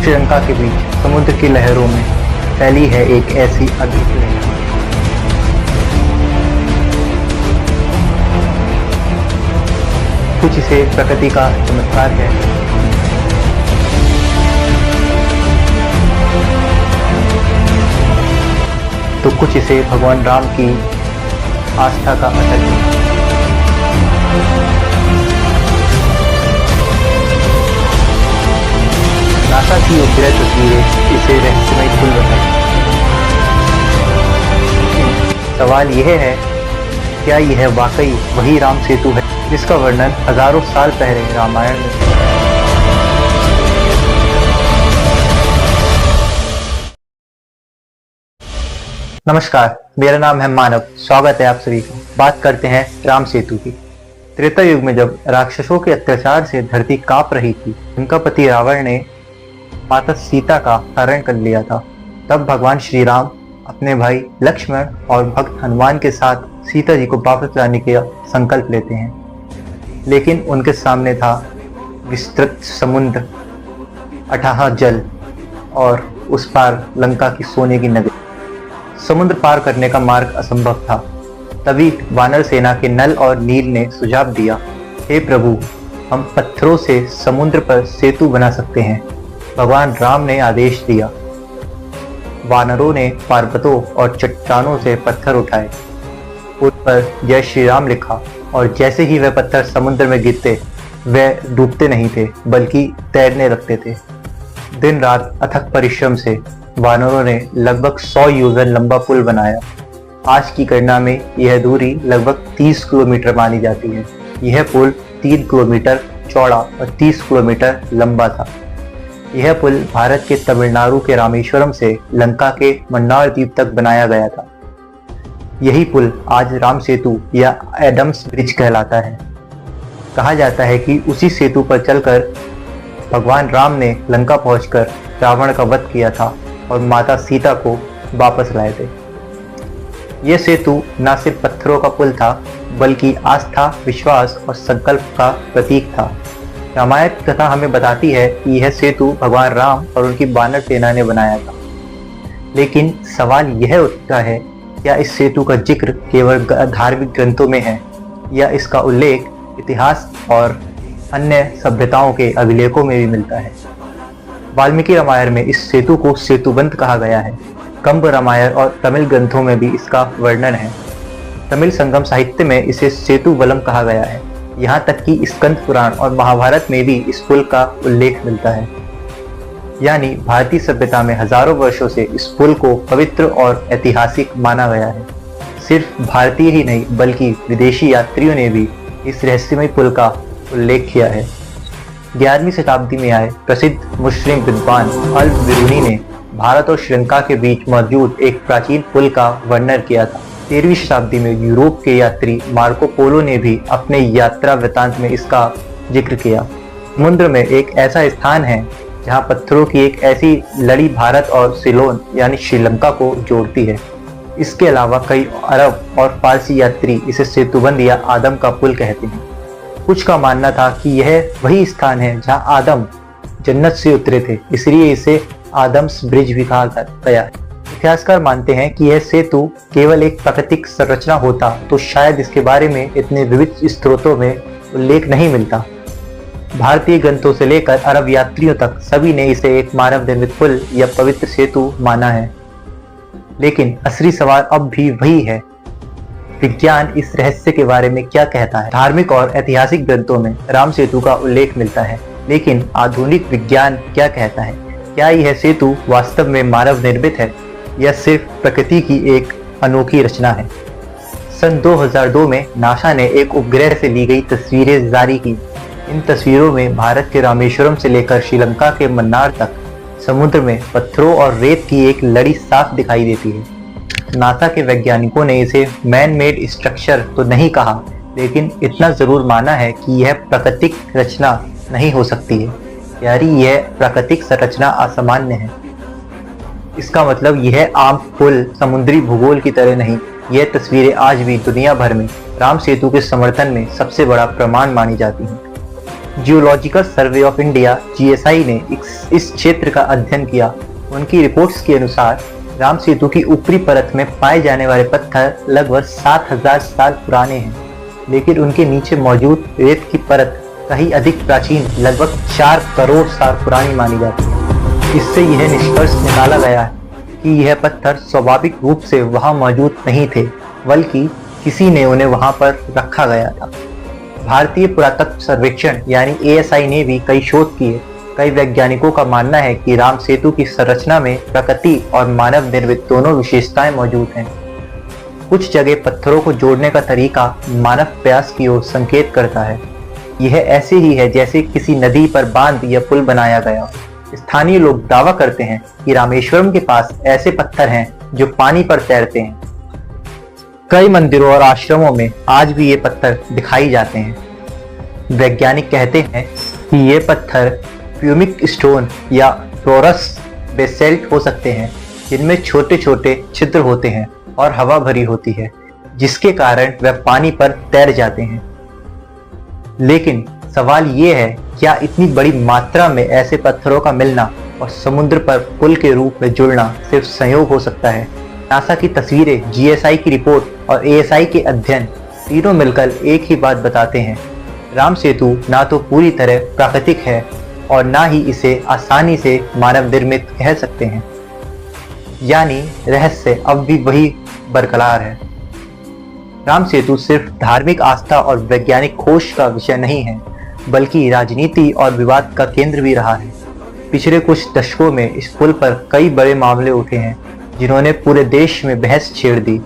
श्रीलंका के बीच समुद्र की लहरों में फैली है एक ऐसी अद्भुत लहर। कुछ इसे प्रकृति का चमत्कार है, तो कुछ इसे भगवान राम की आस्था का असर है। नासा की उपग्रह तस्वीरें इसे रहस्यमय पुल बताती हैं। सवाल यह है, क्या यह वाकई वही राम सेतु है जिसका वर्णन हजारों साल पहले रामायण में? नमस्कार, मेरा नाम है मानव। स्वागत है आप सभी का। बात करते हैं राम सेतु की। त्रेता युग में जब राक्षसों के अत्याचार से धरती कांप रही थी, उनका पति रावण ने माता सीता का हरण कर लिया था। तब भगवान श्री राम अपने भाई लक्ष्मण और भक्त हनुमान के साथ सीता जी को वापस लाने का संकल्प लेते हैं। लेकिन उनके सामने था विस्तृत समुद्र, अथाह जल और उस पार लंका की सोने की नगरी। समुद्र पार करने का मार्ग असंभव था। तभी वानर सेना के नल और नील ने सुझाव दिया, हे प्रभु, हम पत्थरों से समुद्र पर सेतु बना सकते हैं। भगवान राम ने आदेश दिया। वानरों ने पर्वतों और चट्टानों से पत्थर उठाए, उन पर जय श्री राम लिखा, और जैसे ही वह पत्थर समुद्र में गिरते वह डूबते नहीं थे बल्कि तैरने लगते थे। दिन रात अथक परिश्रम से वानरों ने लगभग 100 योजन लंबा पुल बनाया। आज की गणना में यह दूरी लगभग 30 किलोमीटर मानी जाती है। यह पुल 3 किलोमीटर चौड़ा और 30 किलोमीटर लंबा था। यह पुल भारत के तमिलनाडु के रामेश्वरम से लंका के मन्नार द्वीप तक बनाया गया था। यही पुल आज राम सेतु या एडम्स ब्रिज कहलाता है। कहा जाता है कि उसी सेतु पर चलकर भगवान राम ने लंका पहुंचकर रावण का वध किया था और माता सीता को वापस लाए थे। यह सेतु न सिर्फ पत्थरों का पुल था बल्कि आस्था, विश्वास और संकल्प का प्रतीक था। रामायण की कथा हमें बताती है कि यह सेतु भगवान राम और उनकी वानर सेना ने बनाया था। लेकिन सवाल यह उठता है, क्या इस सेतु का जिक्र केवल धार्मिक ग्रंथों में है या इसका उल्लेख इतिहास और अन्य सभ्यताओं के अभिलेखों में भी मिलता है? वाल्मीकि रामायण में इस सेतु को सेतुबंध कहा गया है। कंब रामायण और तमिल ग्रंथों में भी इसका वर्णन है। तमिल संगम साहित्य में इसे सेतु वलम कहा गया है। यहाँ तक कि स्कंद पुराण और महाभारत में भी इस पुल का उल्लेख मिलता है। यानी भारतीय सभ्यता में हजारों वर्षों से इस पुल को पवित्र और ऐतिहासिक माना गया है। सिर्फ भारतीय ही नहीं बल्कि विदेशी यात्रियों ने भी इस रहस्यमय पुल का उल्लेख किया है। 11वीं शताब्दी में आए प्रसिद्ध मुस्लिम विद्वान अल बिरूनी ने भारत और श्रीलंका के बीच मौजूद एक प्राचीन पुल का वर्णन किया था। 13वीं शताब्दी में यूरोप के यात्री मार्को पोलो ने भी अपने यात्रा वृतांत में इसका जिक्र किया। समुद्र में एक ऐसा स्थान है जहां पत्थरों की एक ऐसी लड़ी भारत और सिलोन यानी श्रीलंका को जोड़ती है। इसके अलावा कई अरब और फारसी यात्री इसे सेतुबंध या आदम का पुल कहते हैं। कुछ का मानना था कि यह वही स्थान है जहां आदम जन्नत से उतरे थे, इसलिए इसे आदम्स ब्रिज भी कहा गया है। इतिहासकार मानते हैं कि यह सेतु केवल एक प्राकृतिक संरचना होता तो शायद इसके बारे में इतने विविध स्रोतों में उल्लेख नहीं मिलता। भारतीय ग्रंथों से लेकर अरब यात्रियों तक सभी ने इसे एक मानव निर्मित पुल या पवित्र सेतु माना है। लेकिन असली सवाल अब भी वही है, विज्ञान इस रहस्य के बारे में क्या कहता है? धार्मिक और ऐतिहासिक ग्रंथों में राम सेतु का उल्लेख मिलता है, लेकिन आधुनिक विज्ञान क्या कहता है? क्या यह सेतु वास्तव में मानव निर्मित है या सिर्फ प्रकृति की एक अनोखी रचना है? सन 2002 में नासा ने एक उपग्रह से ली गई तस्वीरें जारी की। इन तस्वीरों में भारत के रामेश्वरम से लेकर श्रीलंका के मन्नार तक समुद्र में पत्थरों और रेत की एक लड़ी साफ दिखाई देती है। नासा के वैज्ञानिकों ने इसे मैन मेड स्ट्रक्चर तो नहीं कहा, लेकिन इतना जरूर माना है कि यह प्राकृतिक रचना नहीं हो सकती है, यानी यह प्राकृतिक संरचना असामान्य है। इसका मतलब यह आम पुल समुद्री भूगोल की तरह नहीं। यह तस्वीरें आज भी दुनिया भर में राम सेतु के समर्थन में सबसे बड़ा प्रमाण मानी जाती हैं। Geological survey of India (GSI) ने इस क्षेत्र का अध्ययन किया। उनकी रिपोर्ट्स के अनुसार राम सेतु की ऊपरी परत में पाए जाने वाले पत्थर लगभग 7000 साल पुराने हैं, लेकिन उनके नीचे मौजूद रेत की परत कहीं अधिक प्राचीन, लगभग 4 करोड़ साल पुरानी मानी जाती है। इससे यह निष्कर्ष निकाला गया है कि यह पत्थर स्वाभाविक रूप से वहां मौजूद नहीं थे, बल्कि किसी ने उन्हें वहां पर रखा गया था। भारतीय पुरातत्व सर्वेक्षण यानी ASI ने भी कई शोध किए। कई वैज्ञानिकों का मानना है कि राम सेतु की संरचना में प्रकृति और मानव निर्मित दोनों विशेषताएं मौजूद हैं। कुछ जगह पत्थरों को जोड़ने का तरीका मानव प्रयास की ओर संकेत करता है। यह ऐसे ही है जैसे किसी नदी पर बांध या पुल बनाया गया। स्थानीय लोग दावा करते हैं कि रामेश्वरम के पास ऐसे पत्थर हैं जो पानी पर तैरते हैं। कई मंदिरों और आश्रमों में आज भी ये पत्थर दिखाई जाते हैं। वैज्ञानिक कहते हैं कि ये पत्थर प्यूमिक स्टोन या टोरस बेसेल्ट हो सकते हैं, जिनमें छोटे छोटे छिद्र होते हैं और हवा भरी होती है, जिसके कारण वह पानी पर तैर जाते हैं। लेकिन सवाल ये है, क्या इतनी बड़ी मात्रा में ऐसे पत्थरों का मिलना और समुद्र पर पुल के रूप में जुड़ना सिर्फ संयोग हो सकता है? नासा की तस्वीरें, GSI की रिपोर्ट और ASI के अध्ययन तीनों मिलकर एक ही बात बताते हैं। राम सेतु ना तो पूरी तरह प्राकृतिक है और ना ही इसे आसानी से मानव निर्मित कह सकते हैं। यानी रहस्य अब भी वही बरकरार है। राम सेतु सिर्फ धार्मिक आस्था और वैज्ञानिक खोज का विषय नहीं है, बल्कि राजनीति और विवाद का केंद्र भी रहा है। पिछले कुछ दशकों में इस पुल पर कई बड़े मामले उठे हैं, जिन्होंने पूरे देश में बहस छेड़ दी।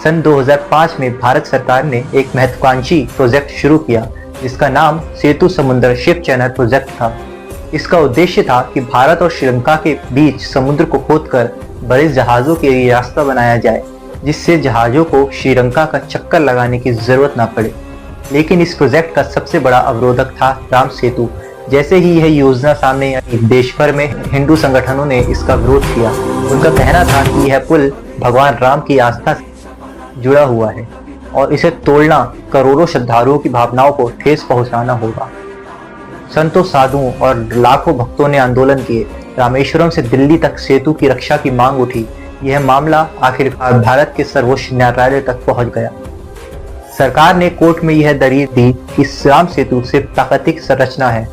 सन 2005 में भारत सरकार ने एक महत्वाकांक्षी प्रोजेक्ट शुरू किया, जिसका नाम सेतु समुद्र शिप चैनल प्रोजेक्ट था। इसका उद्देश्य था कि भारत और श्रीलंका के बीच समुद्र को खोदकर बड़े जहाजों के लिए रास्ता बनाया जाए, जिससे जहाजों को श्रीलंका का चक्कर लगाने की जरूरत न पड़े। लेकिन इस प्रोजेक्ट का सबसे बड़ा अवरोधक था राम सेतु। जैसे ही यह योजना सामने आई, देश भर में हिंदू संगठनों ने इसका विरोध किया। उनका कहना था कि यह पुल भगवान राम की आस्था से जुड़ा हुआ है और इसे तोड़ना करोड़ों श्रद्धालुओं की भावनाओं को ठेस पहुंचाना होगा। संतों, साधुओं और लाखों भक्तों ने आंदोलन किए। रामेश्वरम से दिल्ली तक सेतु की रक्षा की मांग उठी। यह मामला आखिरकार भारत के सर्वोच्च न्यायालय तक पहुंच गया। सरकार ने कोर्ट में यह दलील दी कि राम सेतु सिर्फ प्राकृतिक संरचना है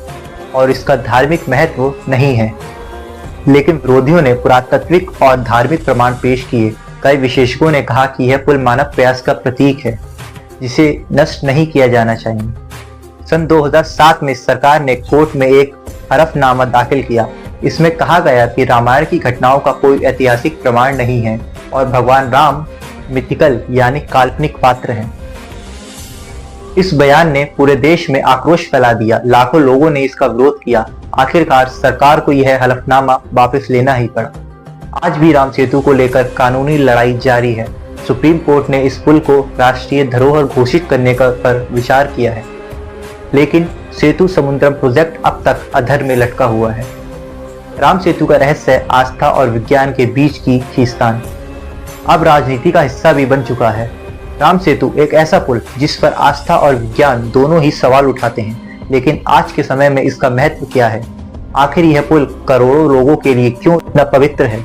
और इसका धार्मिक महत्व नहीं है। लेकिन विरोधियों ने पुरातात्विक और धार्मिक प्रमाण पेश किए। कई विशेषज्ञों ने कहा कि यह पुल मानव प्रयास का प्रतीक है, जिसे नष्ट नहीं किया जाना चाहिए। सन 2007 में सरकार ने कोर्ट में एक हलफनामा दाखिल किया। इसमें कहा गया कि रामायण की घटनाओं का कोई ऐतिहासिक प्रमाण नहीं है और भगवान राम मिथिकल यानी काल्पनिक पात्र हैं। इस बयान ने पूरे देश में आक्रोश फैला दिया। लाखों लोगों ने इसका विरोध किया। आखिरकार सरकार को यह हलफनामा वापस लेना ही पड़ा। आज भी राम सेतु को लेकर कानूनी लड़ाई जारी है। सुप्रीम कोर्ट ने इस पुल को राष्ट्रीय धरोहर घोषित करने पर विचार किया है, लेकिन सेतु समुद्रम प्रोजेक्ट अब तक अधर में लटका हुआ है। राम सेतु का रहस्य आस्था और विज्ञान के बीच की खींचतान अब राजनीति का हिस्सा भी बन चुका है। राम सेतु एक ऐसा पुल जिस पर आस्था और विज्ञान दोनों ही सवाल उठाते हैं, लेकिन आज के समय में इसका महत्व क्या है? आखिर यह पुल करोड़ों लोगों के लिए क्यों इतना पवित्र है?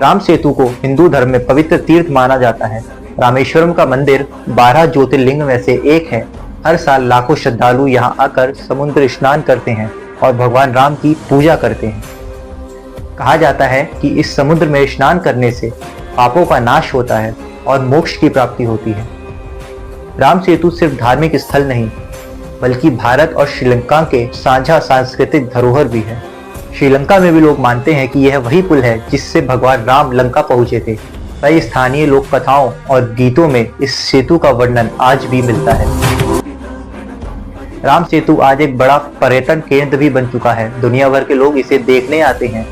राम सेतु को हिंदू धर्म में पवित्र तीर्थ माना जाता है। रामेश्वरम का मंदिर 12 ज्योतिर्लिंग में से एक है। हर साल लाखों श्रद्धालु यहाँ आकर समुद्र स्नान करते हैं और भगवान राम की पूजा करते हैं। कहा जाता है कि इस समुद्र में स्नान करने से पापों का नाश होता है और मोक्ष की प्राप्ति होती है। राम सेतु सिर्फ धार्मिक स्थल नहीं, बल्कि भारत और श्रीलंका के साझा सांस्कृतिक धरोहर भी है। श्रीलंका में भी लोग मानते हैं कि यह वही पुल है जिससे भगवान राम लंका पहुंचे थे। कई स्थानीय लोक कथाओं और गीतों में इस सेतु का वर्णन आज भी मिलता है। राम सेतु आज एक बड़ा पर्यटन केंद्र भी बन चुका है। दुनिया भर के लोग इसे देखने आते हैं।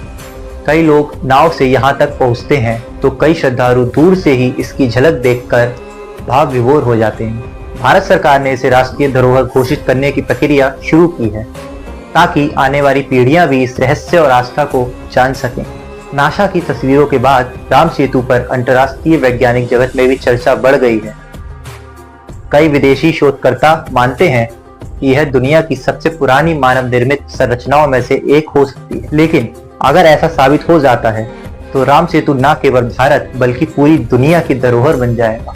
कई लोग नाव से यहाँ तक पहुँचते हैं तो कई श्रद्धालु दूर से ही इसकी झलक देखकर भाव विभोर हो जाते हैं। भारत सरकार ने इसे राष्ट्रीय धरोहर घोषित करने की प्रक्रिया शुरू की है, ताकि आने वाली पीढ़ियां भी इस रहस्य और आस्था को जान सकें। नासा की तस्वीरों के बाद राम सेतु पर अंतर्राष्ट्रीय वैज्ञानिक जगत में भी चर्चा बढ़ गई है। कई विदेशी शोधकर्ता मानते हैं कि यह दुनिया की सबसे पुरानी मानव निर्मित संरचनाओं में से एक हो सकती है। लेकिन अगर ऐसा साबित हो जाता है तो राम सेतु न केवल भारत बल्कि पूरी दुनिया की धरोहर बन जाएगा।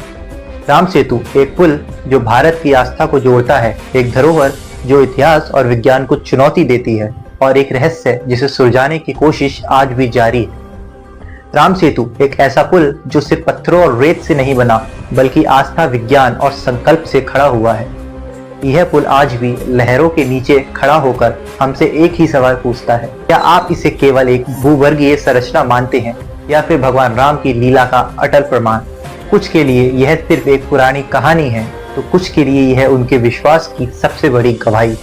राम सेतु एक पुल जो भारत की आस्था को जोड़ता है, एक धरोहर जो इतिहास और विज्ञान को चुनौती देती है, और एक रहस्य जिसे सुलझाने की कोशिश आज भी जारी है। राम सेतु एक ऐसा पुल जो सिर्फ पत्थरों और रेत से नहीं बना, बल्कि आस्था, विज्ञान और संकल्प से खड़ा हुआ है। यह पुल आज भी लहरों के नीचे खड़ा होकर हमसे एक ही सवाल पूछता है, क्या आप इसे केवल एक भूवर्गीय संरचना मानते हैं या फिर भगवान राम की लीला का अटल प्रमाण? कुछ के लिए यह सिर्फ एक पुरानी कहानी है, तो कुछ के लिए यह उनके विश्वास की सबसे बड़ी गवाही।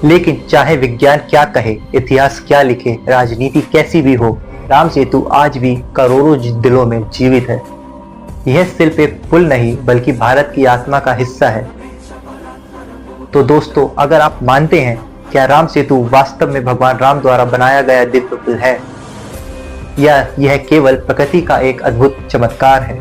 लेकिन चाहे विज्ञान क्या कहे, इतिहास क्या लिखे, राजनीति कैसी भी हो, राम सेतु आज भी करोड़ों दिलों में जीवित है। यह सिर्फ एक पुल नहीं बल्कि भारत की आत्मा का हिस्सा है। तो दोस्तों, अगर आप मानते हैं क्या राम सेतु वास्तव में भगवान राम द्वारा बनाया गया दिव्य पुल है, या यह केवल प्रकृति का एक अद्भुत चमत्कार है,